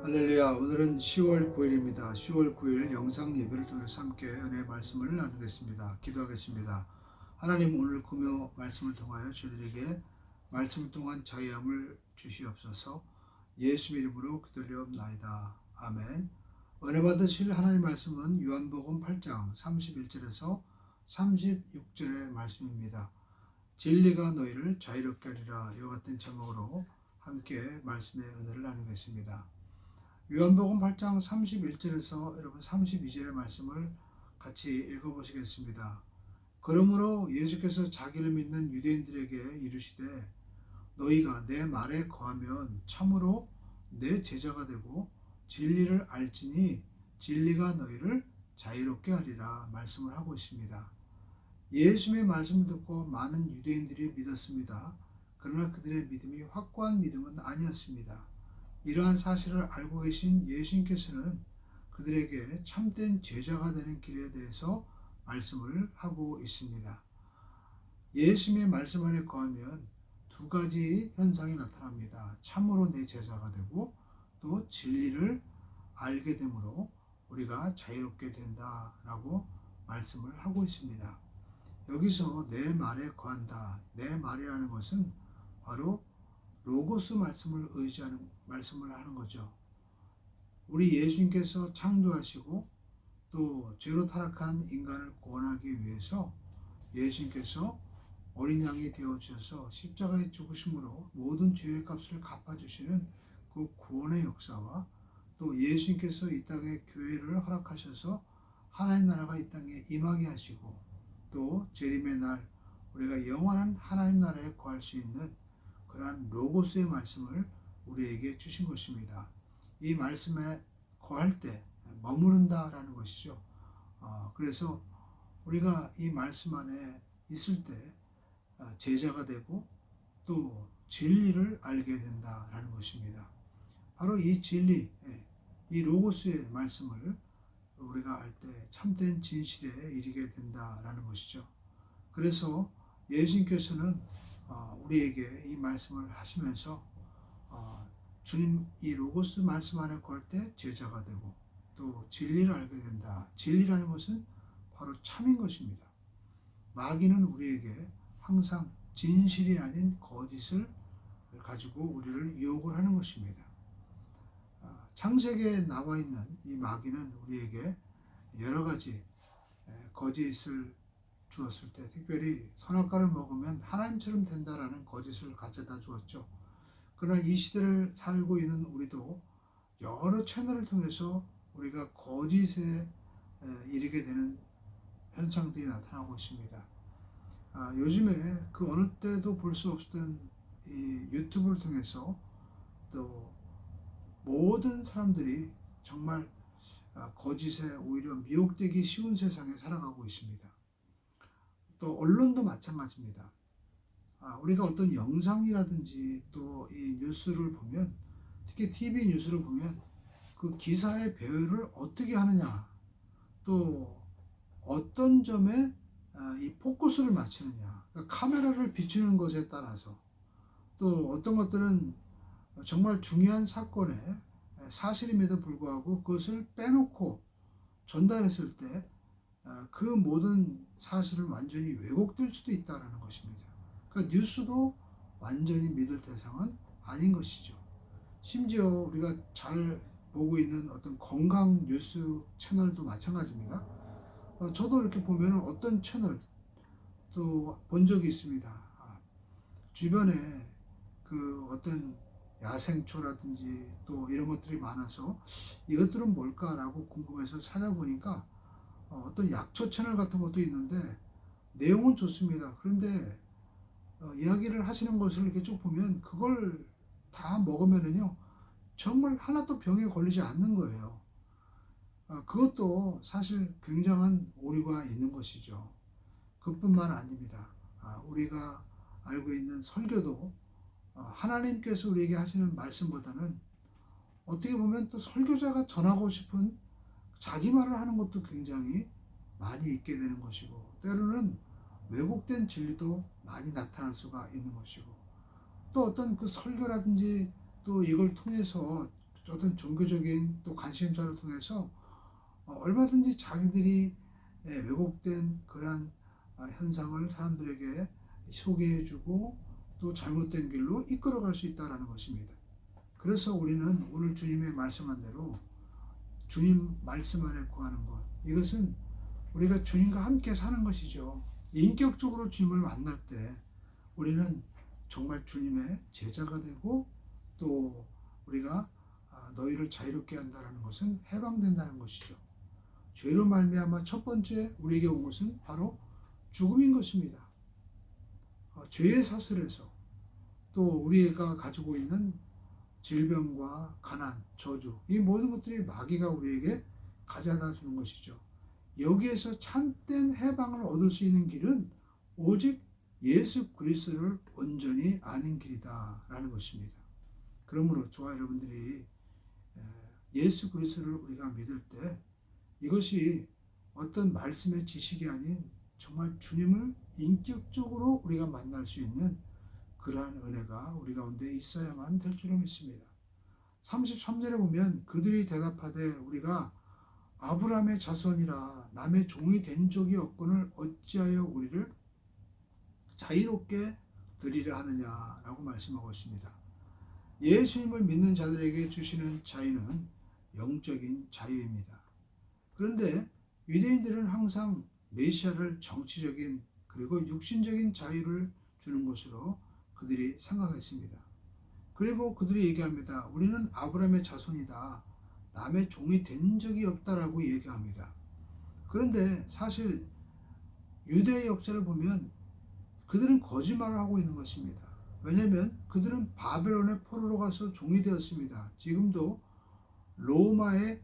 할렐루야. 오늘은 10월 9일입니다. 10월 9일 영상 예배를 통해서 함께 은혜의 말씀을 나누겠습니다. 기도하겠습니다. 하나님, 오늘 금요 말씀을 통하여 저희들에게 말씀을 통한 자유함을 주시옵소서. 예수 이름으로 기도드리옵나이다. 아멘. 은혜 받으실 하나님 말씀은 요한복음 8장 31절에서 36절의 말씀입니다. 진리가 너희를 자유롭게 하리라. 이와 같은 제목으로 함께 말씀의 은혜를 나누겠습니다. 요한복음 8장 31절에서 여러분 32절의 말씀을 같이 읽어보시겠습니다. 그러므로 예수께서 자기를 믿는 유대인들에게 이르시되 너희가 내 말에 거하면 참으로 내 제자가 되고 진리를 알지니 진리가 너희를 자유롭게 하리라 말씀을 하고 있습니다. 예수님의 말씀을 듣고 많은 유대인들이 믿었습니다. 그러나 그들의 믿음이 확고한 믿음은 아니었습니다. 이러한 사실을 알고 계신 예수님께서는 그들에게 참된 제자가 되는 길에 대해서 말씀을 하고 있습니다. 예수님의 말씀 안에 거하면 두 가지 현상이 나타납니다. 참으로 내 제자가 되고 또 진리를 알게 되므로 우리가 자유롭게 된다라고 말씀을 하고 있습니다. 여기서 내 말에 거한다. 내 말이라는 것은 바로 로고스 말씀을 의지하는 말씀을 하는 거죠. 우리 예수님께서 창조하시고 또 죄로 타락한 인간을 구원하기 위해서 예수님께서 어린 양이 되어 주셔서 십자가에 죽으심으로 모든 죄의 값을 갚아주시는 그 구원의 역사와 또 예수님께서 이 땅에 교회를 허락하셔서 하나님 나라가 이 땅에 임하게 하시고 또 재림의 날 우리가 영원한 하나님 나라에 거할 수 있는 그러한 로고스의 말씀을 우리에게 주신 것입니다. 이 말씀에 거할 때 머무른다라는 것이죠. 그래서 우리가 이 말씀 안에 있을 때 제자가 되고 또 진리를 알게 된다라는 것입니다. 바로 이 진리, 이 로고스의 말씀을 우리가 알 때 참된 진실에 이르게 된다라는 것이죠. 그래서 예수님께서는 우리에게 이 말씀을 하시면서 주님 이 로고스 말씀 안에 걸 때 제자가 되고 또 진리를 알게 된다. 진리라는 것은 바로 참인 것입니다. 마귀는 우리에게 항상 진실이 아닌 거짓을 가지고 우리를 유혹을 하는 것입니다. 창세기에 나와 있는 이 마귀는 우리에게 여러 가지 거짓을 주었을 때 특별히 선악과를 먹으면 하나님처럼 된다라는 거짓을 가져다 주었죠. 그러나 이 시대를 살고 있는 우리도 여러 채널을 통해서 우리가 거짓에 이르게 되는 현상들이 나타나고 있습니다. 요즘에 그 어느 때도 볼 수 없었던 이 유튜브를 통해서 또 모든 사람들이 정말 거짓에 오히려 미혹되기 쉬운 세상에 살아가고 있습니다. 또 언론도 마찬가지입니다. 우리가 어떤 영상이라든지 또 이 뉴스를 보면 특히 TV 뉴스를 보면 그 기사의 배열을 어떻게 하느냐 또 어떤 점에 이 포커스를 맞추느냐 그러니까 카메라를 비추는 것에 따라서 또 어떤 것들은 정말 중요한 사건의 사실임에도 불구하고 그것을 빼놓고 전달했을 때 그 모든 사실은 완전히 왜곡될 수도 있다는 것입니다. 그러니까 뉴스도 완전히 믿을 대상은 아닌 것이죠. 심지어 우리가 잘 보고 있는 어떤 건강 뉴스 채널도 마찬가지입니다. 저도 이렇게 보면 어떤 채널 또 본 적이 있습니다. 주변에 그 어떤 야생초라든지 또 이런 것들이 많아서 이것들은 뭘까라고 궁금해서 찾아보니까 어떤 약초 채널 같은 것도 있는데 내용은 좋습니다. 그런데 이야기를 하시는 것을 이렇게 쭉 보면 그걸 다 먹으면은요 정말 하나도 병에 걸리지 않는 거예요. 그것도 사실 굉장한 오류가 있는 것이죠. 그뿐만 아닙니다. 우리가 알고 있는 설교도 하나님께서 우리에게 하시는 말씀보다는 어떻게 보면 또 설교자가 전하고 싶은 자기 말을 하는 것도 굉장히 많이 있게 되는 것이고 때로는 왜곡된 진리도 많이 나타날 수가 있는 것이고 또 어떤 그 설교라든지 또 이걸 통해서 어떤 종교적인 또 관심사를 통해서 얼마든지 자기들이 왜곡된 그러한 현상을 사람들에게 소개해주고 또 잘못된 길로 이끌어갈 수 있다는 것입니다. 그래서 우리는 오늘 주님의 말씀한 대로 주님 말씀 안에 구하는 것, 이것은 우리가 주님과 함께 사는 것이죠. 인격적으로 주님을 만날 때 우리는 정말 주님의 제자가 되고 또 우리가 너희를 자유롭게 한다는 것은 해방된다는 것이죠. 죄로 말미암아 첫 번째 우리에게 온 것은 바로 죽음인 것입니다. 죄의 사슬에서 또 우리가 가지고 있는 질병과 가난, 저주, 이 모든 것들이 마귀가 우리에게 가져다 주는 것이죠. 여기에서 참된 해방을 얻을 수 있는 길은 오직 예수 그리스도를 온전히 아는 길이다라는 것입니다. 그러므로 저와 여러분들이 예수 그리스도를 우리가 믿을 때 이것이 어떤 말씀의 지식이 아닌 정말 주님을 인격적으로 우리가 만날 수 있는 그러한 은혜가 우리 가운데 있어야만 될 줄로 믿습니다. 33절에 보면 그들이 대답하되 우리가 아브라함의 자손이라 남의 종이 된 적이 없거늘 어찌하여 우리를 자유롭게 드리려 하느냐라고 말씀하고 있습니다. 예수님을 믿는 자들에게 주시는 자유는 영적인 자유입니다. 그런데 유대인들은 항상 메시아를 정치적인 그리고 육신적인 자유를 주는 것으로 그들이 생각했습니다. 그리고 그들이 얘기합니다. 우리는 아브라함의 자손이다. 남의 종이 된 적이 없다라고 얘기합니다. 그런데 사실 유대의 역사를 보면 그들은 거짓말을 하고 있는 것입니다. 왜냐하면 그들은 바벨론의 포로로 가서 종이 되었습니다. 지금도 로마의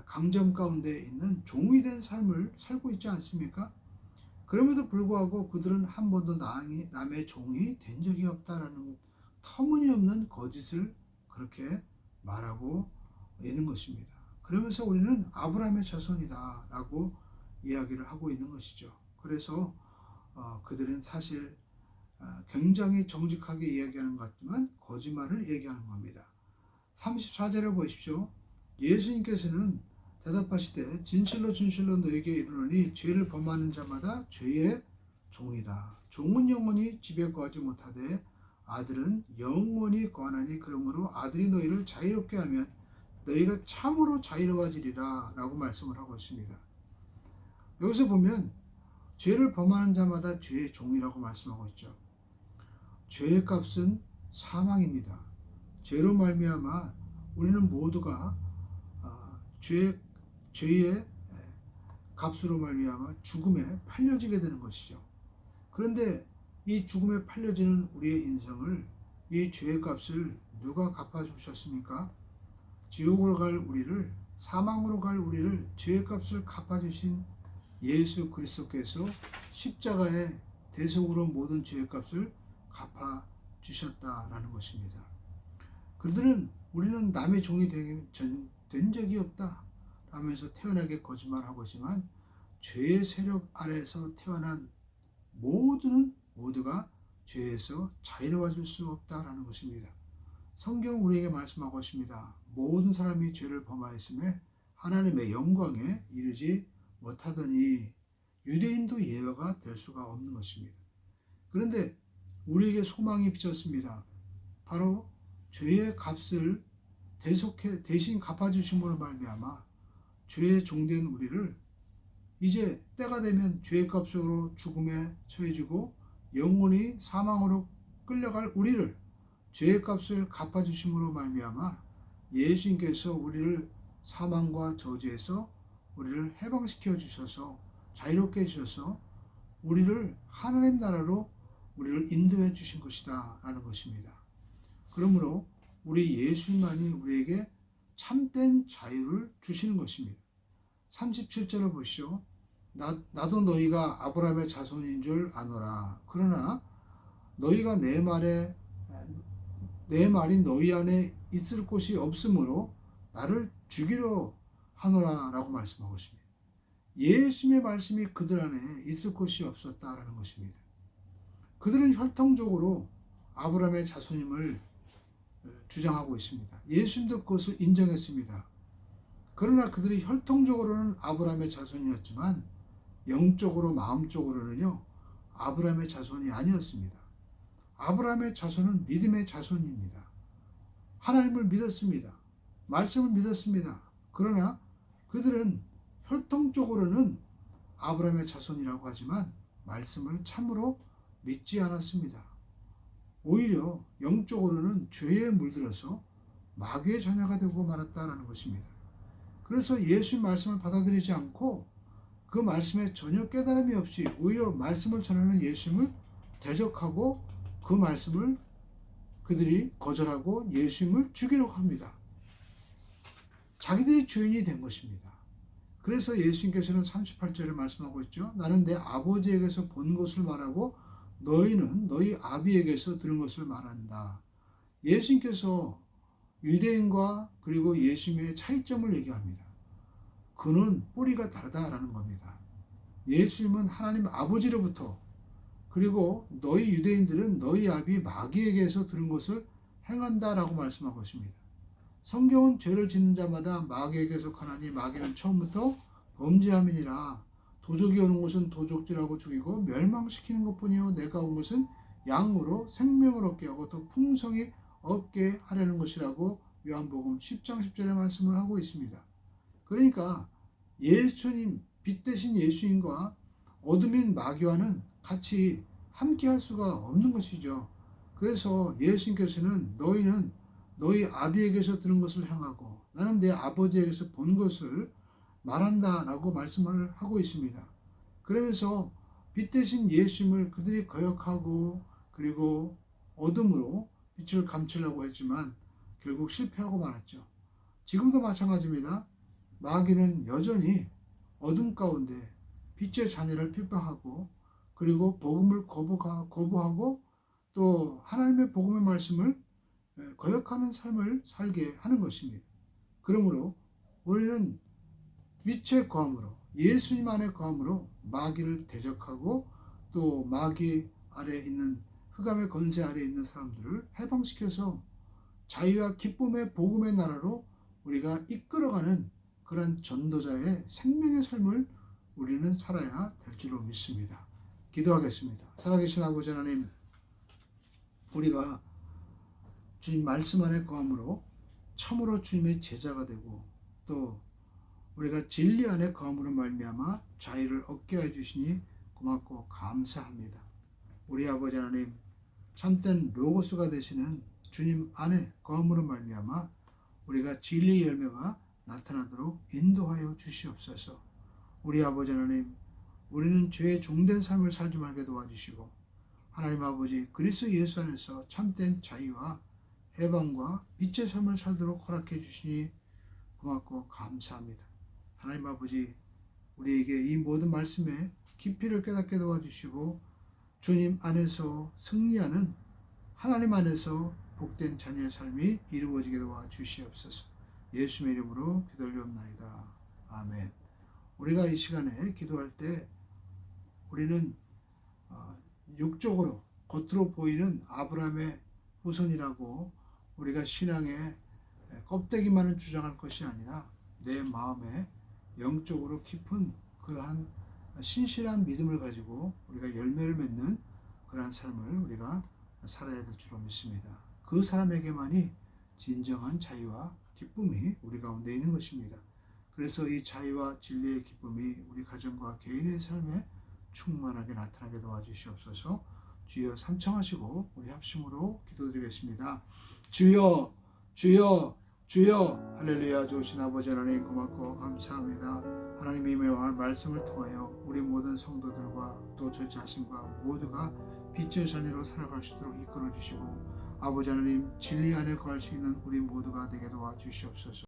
강점 가운데 있는 종이 된 삶을 살고 있지 않습니까? 그럼에도 불구하고 그들은 한 번도 남의 종이 된 적이 없다라는 터무니없는 거짓을 그렇게 말하고 있는 것입니다. 그러면서 우리는 아브라함의 자손이다 라고 이야기를 하고 있는 것이죠. 그래서 그들은 사실 굉장히 정직하게 이야기하는 것 같지만 거짓말을 얘기하는 겁니다. 34절에 보십시오. 예수님께서는 대답하시되 진실로 진실로 너에게 이르노니 죄를 범하는 자마다 죄의 종이다. 종은 영원히 집에 거하지 못하되 아들은 영원히 거하나니 그러므로 아들이 너희를 자유롭게 하면 너희가 참으로 자유로워지리라 라고 말씀을 하고 있습니다. 여기서 보면 죄를 범하는 자마다 죄의 종이라고 말씀하고 있죠. 죄의 값은 사망입니다. 죄로 말미암아 우리는 모두가 죄의 값으로 말미암아 죽음에 팔려지게 되는 것이죠. 그런데 이 죽음에 팔려지는 우리의 인생을 이 죄의 값을 누가 갚아주셨습니까? 지옥으로 갈 우리를, 사망으로 갈 우리를 죄의 값을 갚아주신 예수 그리스도께서 십자가의 대속으로 모든 죄의 값을 갚아주셨다라는 것입니다. 그들은 우리는 남의 종이 된 적이 없다 하면서 태어나게 거짓말하고 있지만 죄의 세력 아래에서 태어난 모두가 죄에서 자유로워질 수 없다라는 것입니다. 성경 우리에게 말씀하고 있습니다. 모든 사람이 죄를 범하였음에 하나님의 영광에 이르지 못하더니 유대인도 예외가 될 수가 없는 것입니다. 그런데 우리에게 소망이 비쳤습니다. 바로 죄의 값을 대신 갚아주심으로 말미암아 죄의 종된 우리를 이제 때가 되면 죄의 값으로 죽음에 처해지고 영원히 사망으로 끌려갈 우리를 죄의 값을 갚아주심으로 말미암아 예수님께서 우리를 사망과 저주에서 우리를 해방시켜 주셔서 자유롭게 해주셔서 우리를 하나님 나라로 우리를 인도해 주신 것이다 라는 것입니다. 그러므로 우리 예수님만이 우리에게 참된 자유를 주시는 것입니다. 37절을 보시오. 나도 너희가 아브라함의 자손인 줄 아노라. 그러나 너희가 내 말이 너희 안에 있을 곳이 없으므로 나를 죽이려 하노라 라고 말씀하고 있습니다. 예수님의 말씀이 그들 안에 있을 곳이 없었다라는 것입니다. 그들은 혈통적으로 아브라함의 자손임을 주장하고 있습니다. 예수님도 그것을 인정했습니다. 그러나 그들이 혈통적으로는 아브라함의 자손이었지만 영적으로 마음적으로는요 아브라함의 자손이 아니었습니다. 아브라함의 자손은 믿음의 자손입니다. 하나님을 믿었습니다. 말씀을 믿었습니다. 그러나 그들은 혈통적으로는 아브라함의 자손이라고 하지만 말씀을 참으로 믿지 않았습니다. 오히려 영적으로는 죄에 물들어서 마귀의 자녀가 되고 말았다라는 것입니다. 그래서 예수의 말씀을 받아들이지 않고 그 말씀에 전혀 깨달음이 없이 오히려 말씀을 전하는 예수님을 대적하고 그 말씀을 그들이 거절하고 예수님을 죽이려고 합니다. 자기들이 주인이 된 것입니다. 그래서 예수님께서는 38절에 말씀하고 있죠. 나는 내 아버지에게서 본 것을 말하고 너희는 너희 아비에게서 들은 것을 말한다. 예수님께서 유대인과 그리고 예수님의 차이점을 얘기합니다. 그는 뿌리가 다르다라는 겁니다. 예수님은 하나님 아버지로부터 그리고 너희 유대인들은 너희 아비 마귀에게서 들은 것을 행한다라고 말씀하고 있습니다. 성경은 죄를 짓는 자마다 마귀에게 속하나니 마귀는 처음부터 범죄함이니라. 도적이 오는 것은 도적질하고 죽이고 멸망시키는 것뿐이요 내가 온 것은 양으로 생명을 얻게 하고 더 풍성히 얻게 하려는 것이라고 요한복음 10장 10절의 말씀을 하고 있습니다. 그러니까 예수님, 빛 대신 예수님과 어둠인 마귀와는 같이 함께 할 수가 없는 것이죠. 그래서 예수님께서는 너희는 너희 아비에게서 들은 것을 행하고 나는 내 아버지에게서 본 것을 말한다 라고 말씀을 하고 있습니다. 그러면서 빛 대신 예수님을 그들이 거역하고 그리고 어둠으로 빛을 감추려고 했지만 결국 실패하고 말았죠. 지금도 마찬가지입니다. 마귀는 여전히 어둠 가운데 빛의 자녀를 핍박하고 그리고 복음을 거부하고 또 하나님의 복음의 말씀을 거역하는 삶을 살게 하는 것입니다. 그러므로 우리는 빛의 거함으로 예수님 안에 거함으로 마귀를 대적하고 또 마귀 아래 있는 흑암의 권세 아래 있는 사람들을 해방시켜서 자유와 기쁨의 복음의 나라로 우리가 이끌어가는 그런 전도자의 생명의 삶을 우리는 살아야 될 줄로 믿습니다. 기도하겠습니다. 살아계신 아버지 하나님, 우리가 주님 말씀 안에 거함으로 참으로 주님의 제자가 되고 또 우리가 진리 안에 거함으로 말미암아 자유를 얻게 해주시니 고맙고 감사합니다. 우리 아버지 하나님, 참된 로고스가 되시는 주님 안에 거함으로 말미암아 우리가 진리의 열매가 나타나도록 인도하여 주시옵소서. 우리 아버지 하나님, 우리는 죄의 종된 삶을 살지 말게 도와주시고 하나님 아버지 그리스도 예수 안에서 참된 자유와 해방과 빛의 삶을 살도록 허락해 주시니 고맙고 감사합니다. 하나님 아버지, 우리에게 이 모든 말씀에 깊이를 깨닫게 도와주시고 주님 안에서 승리하는 하나님 안에서 복된 자녀의 삶이 이루어지게 도와주시옵소서. 예수님의 이름으로 기도드리옵나이다. 아멘. 우리가 이 시간에 기도할 때 우리는 육적으로 겉으로 보이는 아브라함의 후손이라고 우리가 신앙의 껍데기만을 주장할 것이 아니라 내 마음에 영적으로 깊은 그러한 신실한 믿음을 가지고 우리가 열매를 맺는 그러한 삶을 우리가 살아야 될 줄로 믿습니다. 그 사람에게만이 진정한 자유와 기쁨이 우리 가운데 있는 것입니다. 그래서 이 자유와 진리의 기쁨이 우리 가정과 개인의 삶에 충만하게 나타나게 도와주시옵소서. 주여 삼청하시고 우리 합심으로 기도드리겠습니다. 주여 주여 주여. 할렐루야. 좋으신 아버지 하나님 고맙고 감사합니다. 하나님의 말씀을 통하여 우리 모든 성도들과 또 저 자신과 모두가 빛의 자녀로 살아갈 수 있도록 이끌어 주시고 아버지 하나님 진리 안에 거할 수 있는 우리 모두가 되게 도와주시옵소서.